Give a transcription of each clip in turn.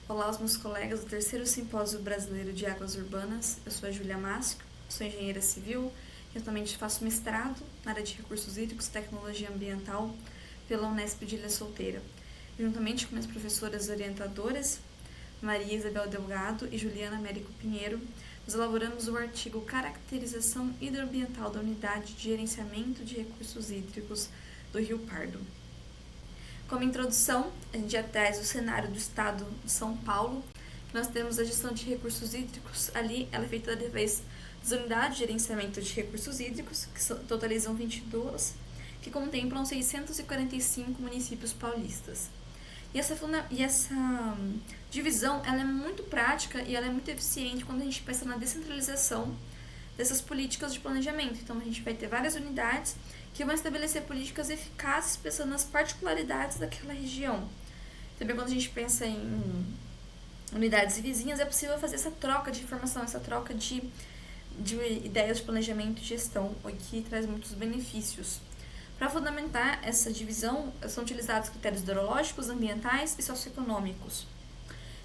Olá aos meus colegas do terceiro Simpósio Brasileiro de Águas Urbanas. Eu sou a Júlia Máscio, sou engenheira civil e atualmente faço mestrado na área de recursos hídricos e tecnologia ambiental pela Unesp de Ilha Solteira. Juntamente com minhas professoras orientadoras, Maria Isabel Delgado e Juliana Américo Pinheiro, nós elaboramos o artigo Caracterização Hidroambiental da Unidade de Gerenciamento de Recursos Hídricos do Rio Pardo. Como introdução, a gente já traz o cenário do estado de São Paulo, que nós temos a gestão de recursos hídricos. Ali, ela é feita através das unidades de gerenciamento de recursos hídricos, que totalizam 22, que contemplam 645 municípios paulistas. E essa divisão ela é muito prática e ela é muito eficiente quando a gente pensa na descentralização dessas políticas de planejamento. Então, a gente vai ter várias unidades que vão estabelecer políticas eficazes pensando nas particularidades daquela região. Também quando a gente pensa em unidades vizinhas, é possível fazer essa troca de informação, essa troca de ideias de planejamento e gestão, o que traz muitos benefícios. Para fundamentar essa divisão, são utilizados critérios hidrológicos, ambientais e socioeconômicos.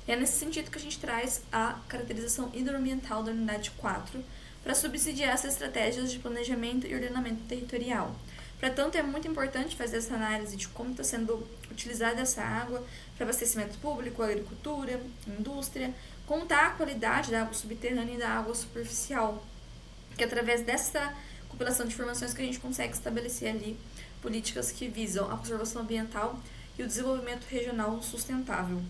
E é nesse sentido que a gente traz a caracterização hidroambiental da unidade 4, para subsidiar essas estratégias de planejamento e ordenamento territorial. Portanto, é muito importante fazer essa análise de como está sendo utilizada essa água para abastecimento público, agricultura, indústria, como está a qualidade da água subterrânea e da água superficial, que através dessa compilação de informações que a gente consegue estabelecer ali políticas que visam a conservação ambiental e o desenvolvimento regional sustentável.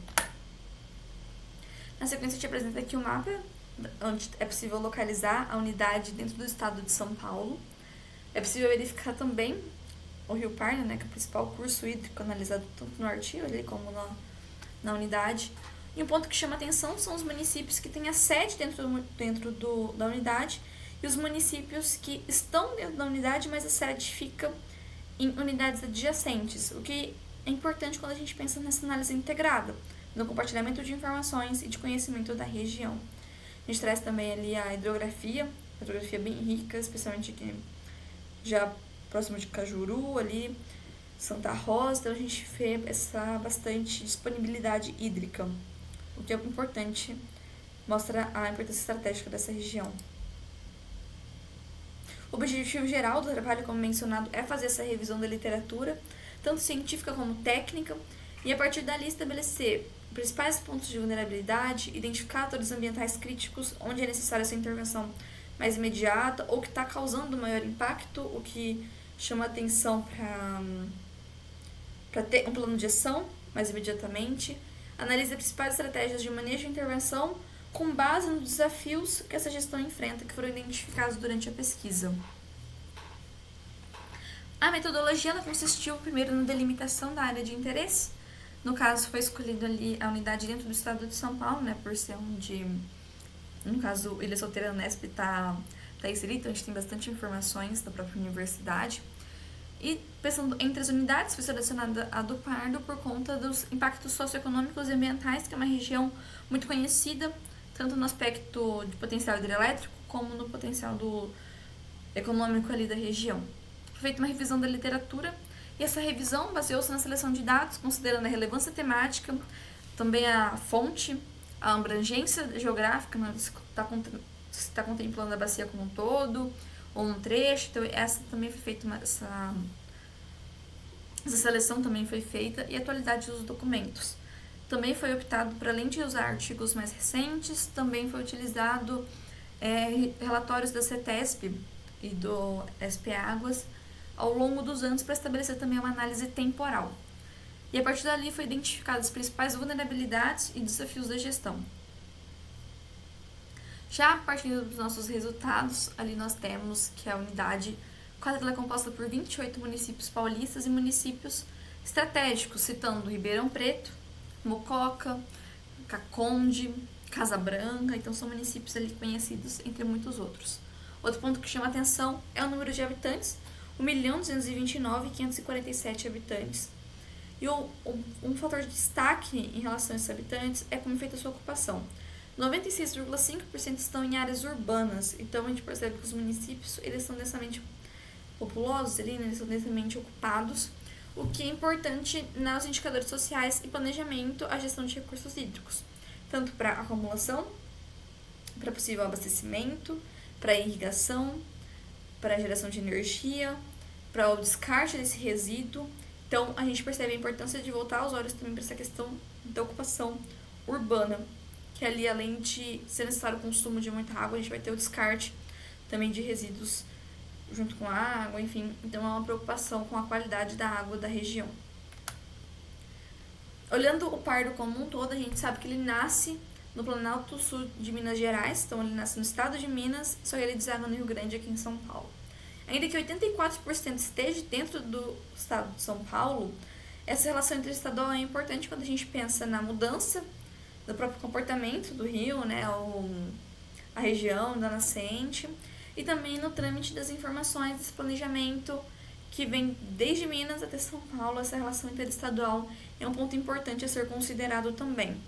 Na sequência, a gente apresenta aqui o mapa onde é possível localizar a unidade dentro do estado de São Paulo. É possível verificar também o Rio Pardo, que é o principal curso hídrico analisado tanto no artigo ali como na unidade. E um ponto que chama atenção são os municípios que têm a sede dentro da unidade e os municípios que estão dentro da unidade, mas a sede fica em unidades adjacentes, o que é importante quando a gente pensa nessa análise integrada, no compartilhamento de informações e de conhecimento da região. A gente traz também ali a hidrografia bem rica, especialmente aqui já próximo de Cajuru, ali Santa Rosa, então a gente vê essa bastante disponibilidade hídrica, o que é importante, mostra a importância estratégica dessa região. O objetivo geral do trabalho, como mencionado, é fazer essa revisão da literatura, tanto científica como técnica, e a partir dali estabelecer principais pontos de vulnerabilidade, identificar atores ambientais críticos onde é necessária essa intervenção mais imediata ou que está causando maior impacto, o que chama atenção para ter um plano de ação mais imediatamente, analisa as principais estratégias de manejo e intervenção com base nos desafios que essa gestão enfrenta, que foram identificados durante a pesquisa. A metodologia ela consistiu primeiro na delimitação da área de interesse. No caso, foi escolhido ali a unidade dentro do estado de São Paulo, por ser onde, no caso, Ilha Solteira Unesp está inserida, então a gente tem bastante informações da própria universidade. E pensando entre as unidades, foi selecionada a do Pardo por conta dos impactos socioeconômicos e ambientais, que é uma região muito conhecida, tanto no aspecto de potencial hidrelétrico, como no potencial econômico ali da região. Foi feita uma revisão da literatura, e essa revisão baseou-se na seleção de dados, considerando a relevância temática, também a fonte, a abrangência geográfica, se está contemplando a bacia como um todo, ou um trecho. Então, essa também foi feita, essa seleção também foi feita, e a atualidade dos documentos. Também foi optado por, além de usar artigos mais recentes, também foi utilizado relatórios da CETESB e do SP Águas, ao longo dos anos, para estabelecer também uma análise temporal. E a partir dali foi identificadas as principais vulnerabilidades e desafios da gestão. Já a partir dos nossos resultados, ali nós temos que a unidade 4 é composta por 28 municípios paulistas e municípios estratégicos, citando Ribeirão Preto, Mococa, Caconde, Casa Branca, então são municípios ali conhecidos entre muitos outros. Outro ponto que chama atenção é o número de habitantes, 1.229.547 habitantes. E um fator de destaque em relação a esses habitantes é como é feita a sua ocupação. 96,5% estão em áreas urbanas, então a gente percebe que os municípios eles são densamente populosos, eles são densamente ocupados, o que é importante nos indicadores sociais e planejamento, a gestão de recursos hídricos. tanto para acumulação, para possível abastecimento, para irrigação, para geração de energia, para o descarte desse resíduo. Então, a gente percebe a importância de voltar os olhos também para essa questão da ocupação urbana, que ali, além de ser necessário o consumo de muita água, a gente vai ter o descarte também de resíduos junto com a água, enfim. Então, é uma preocupação com a qualidade da água da região. Olhando o Pardo como um todo, a gente sabe que ele nasce no Planalto Sul de Minas Gerais, então ele nasce no estado de Minas, só que ele deságua no Rio Grande, aqui em São Paulo. Ainda que 84% esteja dentro do estado de São Paulo, essa relação interestadual é importante quando a gente pensa na mudança do próprio comportamento do rio, né, a região da nascente, e também no trâmite das informações desse planejamento que vem desde Minas até São Paulo. Essa relação interestadual é um ponto importante a ser considerado também.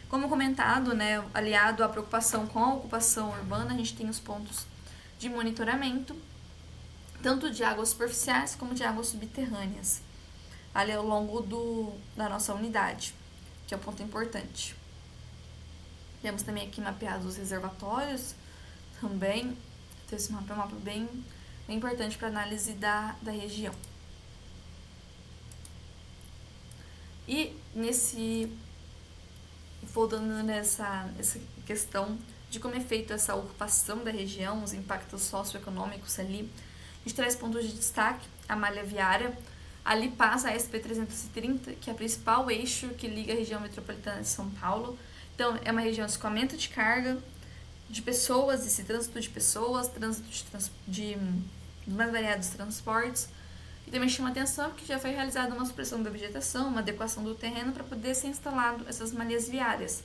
Como comentado, né, aliado à preocupação com a ocupação urbana, a gente tem os pontos de monitoramento, tanto de águas superficiais como de águas subterrâneas, ali ao longo da nossa unidade, que é um ponto importante. Temos também aqui mapeados os reservatórios, também. Então, esse mapa é um mapa bem importante para análise da região. E voltando nessa questão de como é feita essa ocupação da região, os impactos socioeconômicos ali, a gente traz pontos de destaque: a malha viária. Ali passa a SP-330, que é o principal eixo que liga a região metropolitana de São Paulo. Então, é uma região de escoamento de carga, de pessoas, esse trânsito de pessoas, trânsito de mais variados transportes. E também chama atenção que já foi realizada uma supressão da vegetação, uma adequação do terreno para poder ser instalado essas malhas viárias.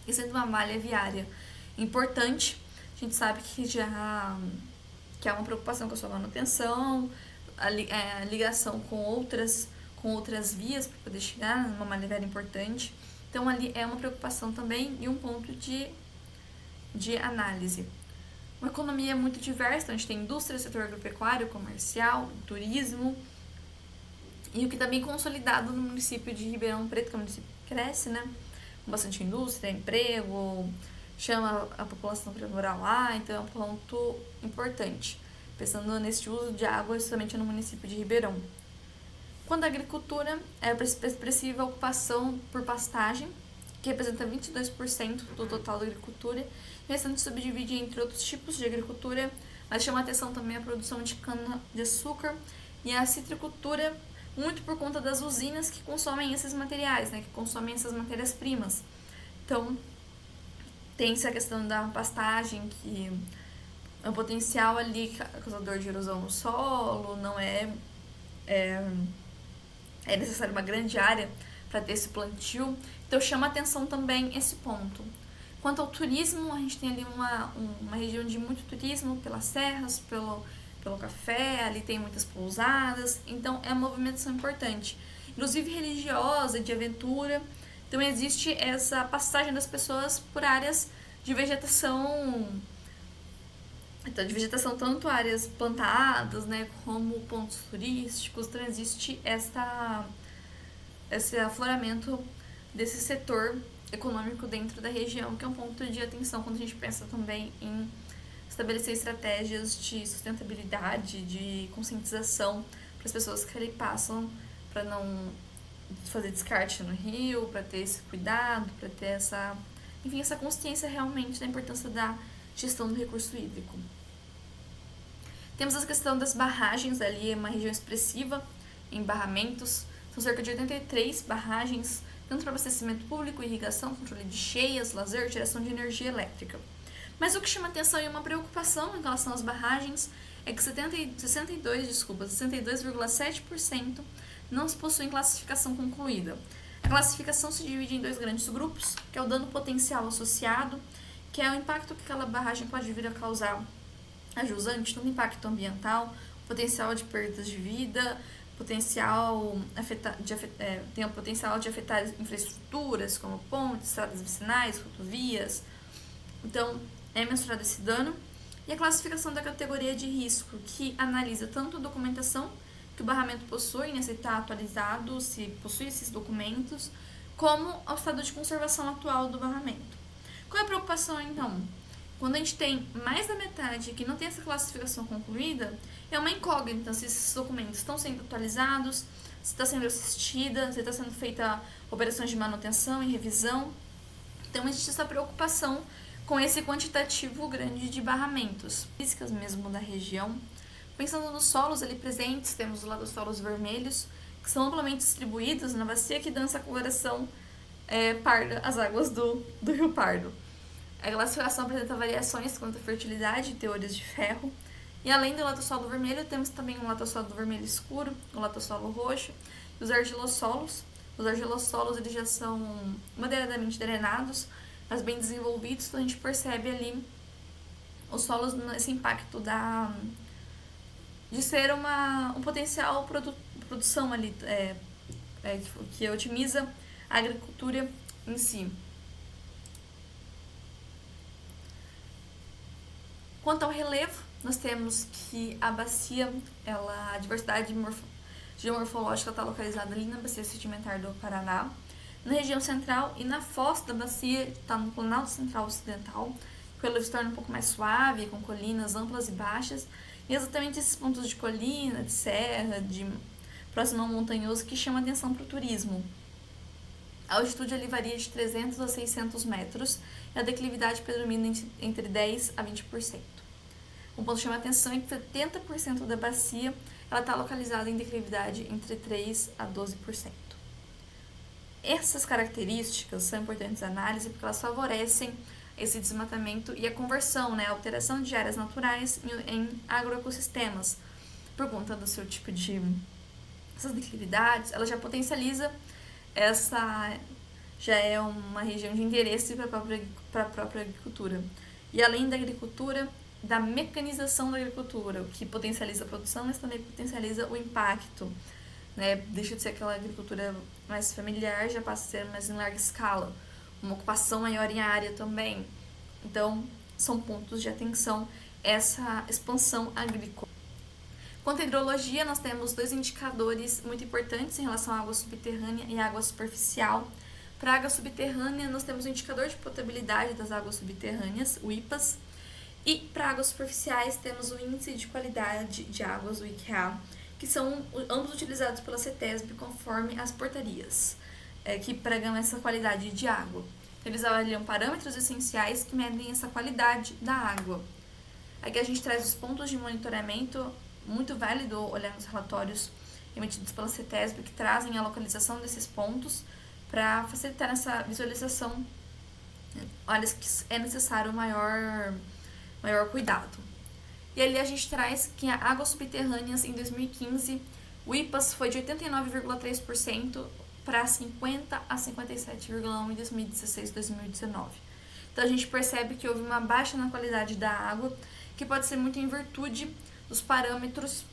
E sendo uma malha viária importante, a gente sabe que há uma preocupação com a sua manutenção, a ligação com outras vias para poder chegar numa malha viária importante. Então, ali é uma preocupação também e um ponto de análise. Uma economia muito diversa, então a gente tem indústria, setor agropecuário, comercial, turismo, e o que está bem consolidado no município de Ribeirão Preto, que é um município que cresce, né? Com bastante indústria, emprego, chama a população para morar lá, então é um ponto importante, pensando nesse uso de água somente no município de Ribeirão. Quanto à agricultura, é a expressiva ocupação por pastagem, que representa 22% do total da agricultura, e o restante subdivide entre outros tipos de agricultura, mas chama a atenção também a produção de cana-de-açúcar e a citricultura, muito por conta das usinas que consomem esses materiais, né, que consomem essas matérias-primas. Então, tem essa questão da pastagem, que é um potencial ali causador de erosão no solo, não é necessário uma grande área para ter esse plantio. Então, chama atenção também esse ponto. Quanto ao turismo, a gente tem ali uma região de muito turismo, pelas serras, pelo café, ali tem muitas pousadas, então é uma movimentação importante, inclusive religiosa, de aventura. Então, existe essa passagem das pessoas por áreas de vegetação, tanto áreas plantadas, né, como pontos turísticos. Então, existe esse afloramento desse setor econômico dentro da região, que é um ponto de atenção quando a gente pensa também em estabelecer estratégias de sustentabilidade, de conscientização para as pessoas que ali passam, para não fazer descarte no rio, para ter esse cuidado, para ter essa consciência realmente da importância da gestão do recurso hídrico. Temos a questão das barragens, ali é uma região expressiva em barramentos, são cerca de 83 barragens, tanto para abastecimento público, irrigação, controle de cheias, lazer, geração de energia elétrica. Mas o que chama atenção e uma preocupação em relação às barragens é que 62,7% não possuem classificação concluída. A classificação se divide em dois grandes grupos, que é o dano potencial associado, que é o impacto que aquela barragem pode vir a causar a jusante, tanto impacto ambiental, potencial de perdas de vida, tem o potencial de afetar infraestruturas como pontes, estradas vicinais, rodovias. Então, é mensurado esse dano. E a classificação da categoria de risco, que analisa tanto a documentação que o barramento possui, né, se está atualizado, se possui esses documentos, como ao estado de conservação atual do barramento. Qual é a preocupação, então? Quando a gente tem mais da metade que não tem essa classificação concluída, é uma incógnita se esses documentos estão sendo atualizados, se está sendo assistida, se está sendo feita operações de manutenção e revisão. Então, existe essa preocupação com esse quantitativo grande de barramentos. Físicas mesmo da região. Pensando nos solos ali presentes, temos lá os solos vermelhos, que são amplamente distribuídos na bacia que dança a coloração parda, as águas do Rio Pardo. A classificação apresenta variações quanto à fertilidade e teores de ferro. E além do latossolo vermelho, temos também o latossolo vermelho escuro, o latossolo roxo e os argilossolos. Os argilossolos eles já são moderadamente drenados, mas bem desenvolvidos, então a gente percebe ali os solos nesse impacto de ser um potencial produção ali, que otimiza a agricultura em si. Quanto ao relevo, nós temos que a bacia, a diversidade geomorfológica está localizada ali na bacia sedimentar do Paraná, na região central e na foz da bacia, está no Planalto Central Ocidental, o relevo se torna um pouco mais suave, com colinas amplas e baixas, e exatamente esses pontos de colina, de serra, de próximo ao montanhoso, que chamam a atenção para o turismo. A altitude ali varia de 300 a 600 metros e a declividade predomina entre 10% a 20%. Um ponto que chama a atenção é que 70% da bacia está localizada em declividade entre 3% a 12%. Essas características são importantes de análise porque elas favorecem esse desmatamento e a conversão, a alteração de áreas naturais em agroecossistemas. Por conta do seu tipo de essas declividades, ela já potencializa já é uma região de interesse para a própria agricultura. E além da agricultura, da mecanização da agricultura, o que potencializa a produção, mas também potencializa o impacto. Deixa de ser aquela agricultura mais familiar, já passa a ser mais em larga escala. Uma ocupação maior em área também. Então, são pontos de atenção essa expansão agrícola. Quanto à hidrologia, nós temos 2 indicadores muito importantes em relação à água subterrânea e água superficial. Para a água subterrânea, nós temos o indicador de potabilidade das águas subterrâneas, o IPAS, e para águas superficiais temos o índice de qualidade de águas, o IQA, que são ambos utilizados pela CETESB conforme as portarias, que pregam essa qualidade de água. Eles avaliam parâmetros essenciais que medem essa qualidade da água. Aqui a gente traz os pontos de monitoramento, muito válido olhar nos relatórios emitidos pela CETESB, que trazem a localização desses pontos para facilitar essa visualização. Olha que é necessário maior cuidado. E ali a gente traz que a águas subterrâneas em 2015, o IPAS foi de 89,3% para 50 a 57,1% em 2016 e 2019. Então a gente percebe que houve uma baixa na qualidade da água, que pode ser muito em virtude dos parâmetros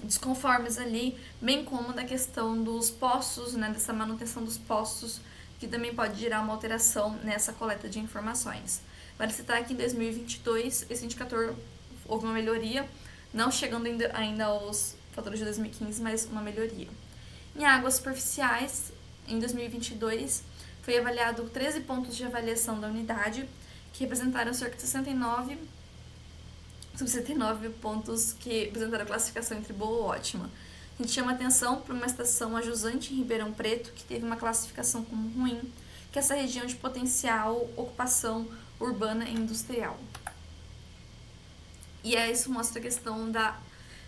desconformes ali, bem como da questão dos poços, dessa manutenção dos poços, que também pode gerar uma alteração nessa coleta de informações. Vale citar que em 2022 esse indicador houve uma melhoria, não chegando ainda aos fatores de 2015, mas uma melhoria. Em águas superficiais, em 2022, foi avaliado 13 pontos de avaliação da unidade, que representaram cerca de 69 pontos que representaram a classificação entre boa ou ótima. A gente chama atenção para uma estação a jusante em Ribeirão Preto, que teve uma classificação como ruim, que é essa região de potencial ocupação urbana e industrial. E isso mostra a questão da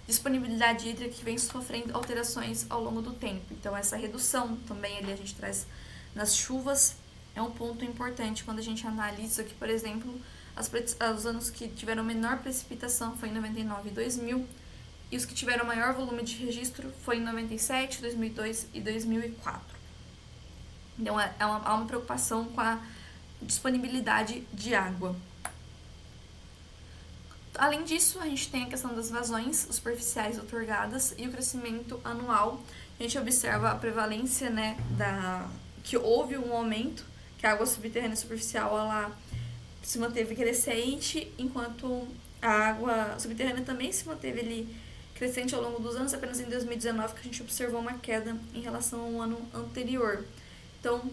disponibilidade hídrica que vem sofrendo alterações ao longo do tempo. Então, essa redução também ali a gente traz nas chuvas é um ponto importante quando a gente analisa que, por exemplo, os anos que tiveram menor precipitação foi em 99 e 2000, e os que tiveram maior volume de registro foi em 97, 2002 e 2004. Então, há uma preocupação com a disponibilidade de água. Além disso, a gente tem a questão das vazões superficiais outorgadas e o crescimento anual. A gente observa a prevalência, que houve um aumento, que a água subterrânea superficial ela se manteve crescente, enquanto a água subterrânea também se manteve ali crescente ao longo dos anos, apenas em 2019 que a gente observou uma queda em relação ao ano anterior. Então,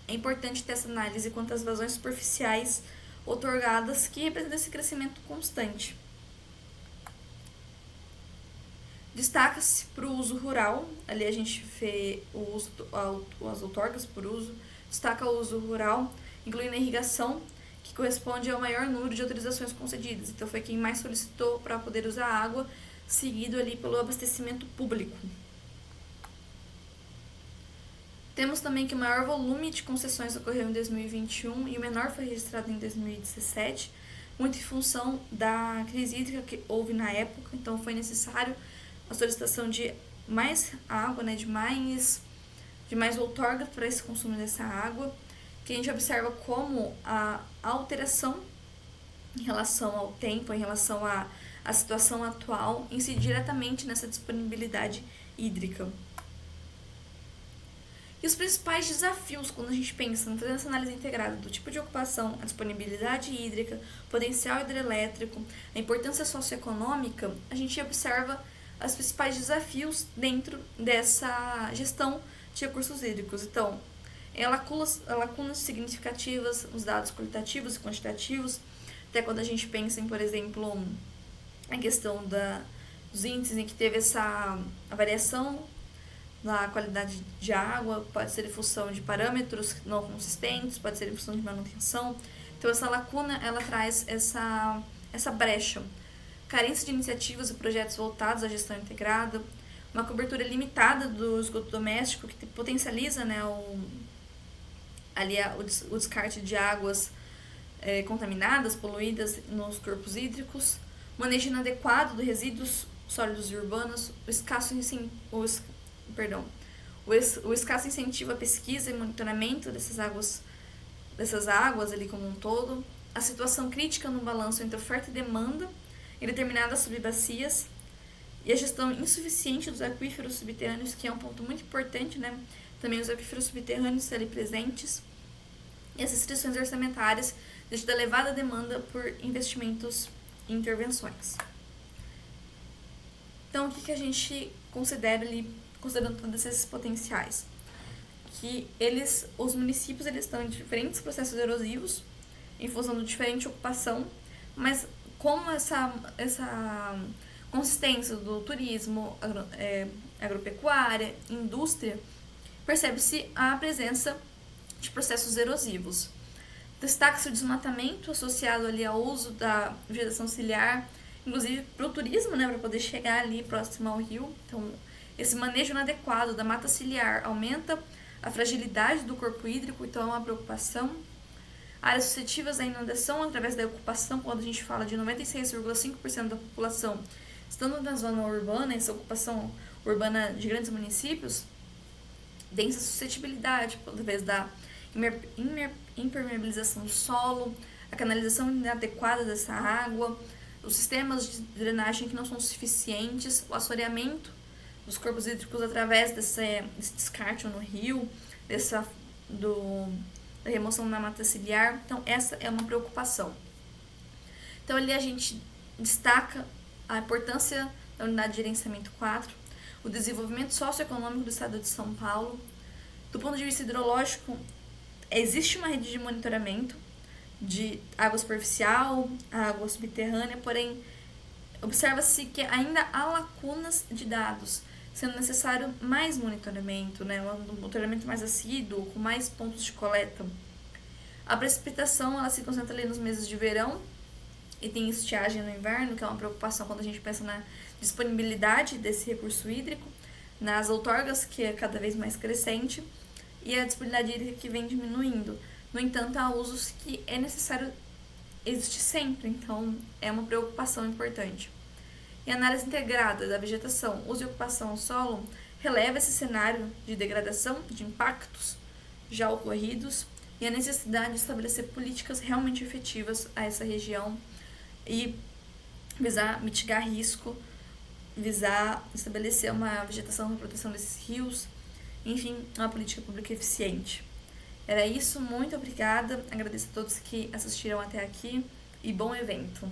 é importante ter essa análise quanto às vazões superficiais outorgadas que representam esse crescimento constante. Destaca-se para o uso rural, ali a gente vê as outorgas por uso, destaca o uso rural, incluindo a irrigação, que corresponde ao maior número de autorizações concedidas. Então foi quem mais solicitou para poder usar água, seguido ali pelo abastecimento público. Temos também que o maior volume de concessões ocorreu em 2021 e o menor foi registrado em 2017, muito em função da crise hídrica que houve na época, então foi necessário a solicitação de mais água, né, de mais outorga para esse consumo dessa água, que a gente observa como a alteração em relação ao tempo, em relação à situação atual, incide diretamente nessa disponibilidade hídrica. E os principais desafios quando a gente pensa em fazer essa análise integrada do tipo de ocupação, a disponibilidade hídrica, potencial hidrelétrico, a importância socioeconômica, a gente observa os principais desafios dentro dessa gestão de recursos hídricos. Então, lacunas significativas, os dados qualitativos e quantitativos, até quando a gente pensa em, por exemplo, a questão dos índices em que teve a variação na qualidade de água, pode ser em função de parâmetros não consistentes, pode ser em função de manutenção. Então, essa lacuna, ela traz essa brecha. Carência de iniciativas e projetos voltados à gestão integrada, uma cobertura limitada do esgoto doméstico, que potencializa, né, o descarte de águas contaminadas, poluídas nos corpos hídricos, manejo inadequado de resíduos sólidos e urbanos, o escasso incentivo à pesquisa e monitoramento dessas águas ali como um todo, a situação crítica no balanço entre oferta e demanda em determinadas subbacias e a gestão insuficiente dos aquíferos subterrâneos, que é um ponto muito importante, né? Também os aquíferos subterrâneos ali presentes, e as restrições orçamentárias devido à elevada demanda por investimentos e intervenções. Então, o que a gente considera ali, considerando todos esses potenciais? Que os municípios estão em diferentes processos erosivos, em função de diferente ocupação, mas como essa consistência do turismo, agropecuária, indústria, percebe-se a presença de processos erosivos. Destaca-se o desmatamento associado ali ao uso da vegetação ciliar, inclusive para o turismo, né, para poder chegar ali próximo ao rio. Então, esse manejo inadequado da mata ciliar aumenta a fragilidade do corpo hídrico, então é uma preocupação. Áreas suscetíveis à inundação através da ocupação, quando a gente fala de 96,5% da população estando na zona urbana, essa ocupação urbana de grandes municípios, densa suscetibilidade através da impermeabilização do solo, a canalização inadequada dessa água, os sistemas de drenagem que não são suficientes, o assoreamento dos corpos hídricos através desse descarte no rio, da remoção da mata ciliar. Então, essa é uma preocupação. Então, ali a gente destaca a importância da unidade de gerenciamento 4, o desenvolvimento socioeconômico do estado de São Paulo. Do ponto de vista hidrológico, existe uma rede de monitoramento de água superficial, água subterrânea, porém, observa-se que ainda há lacunas de dados, sendo necessário mais monitoramento, né? Um monitoramento mais assíduo, com mais pontos de coleta. A precipitação ela se concentra ali nos meses de verão e tem estiagem no inverno, que é uma preocupação quando a gente pensa na disponibilidade desse recurso hídrico, nas outorgas, que é cada vez mais crescente, e a disponibilidade hídrica que vem diminuindo. No entanto, há usos que é necessário existir sempre, então é uma preocupação importante. E a análise integrada da vegetação, uso e ocupação ao solo releva esse cenário de degradação, de impactos já ocorridos e a necessidade de estabelecer políticas realmente efetivas a essa região e visar mitigar risco, visar estabelecer uma vegetação para proteção desses rios, enfim, uma política pública eficiente. Era isso, muito obrigada, agradeço a todos que assistiram até aqui e bom evento!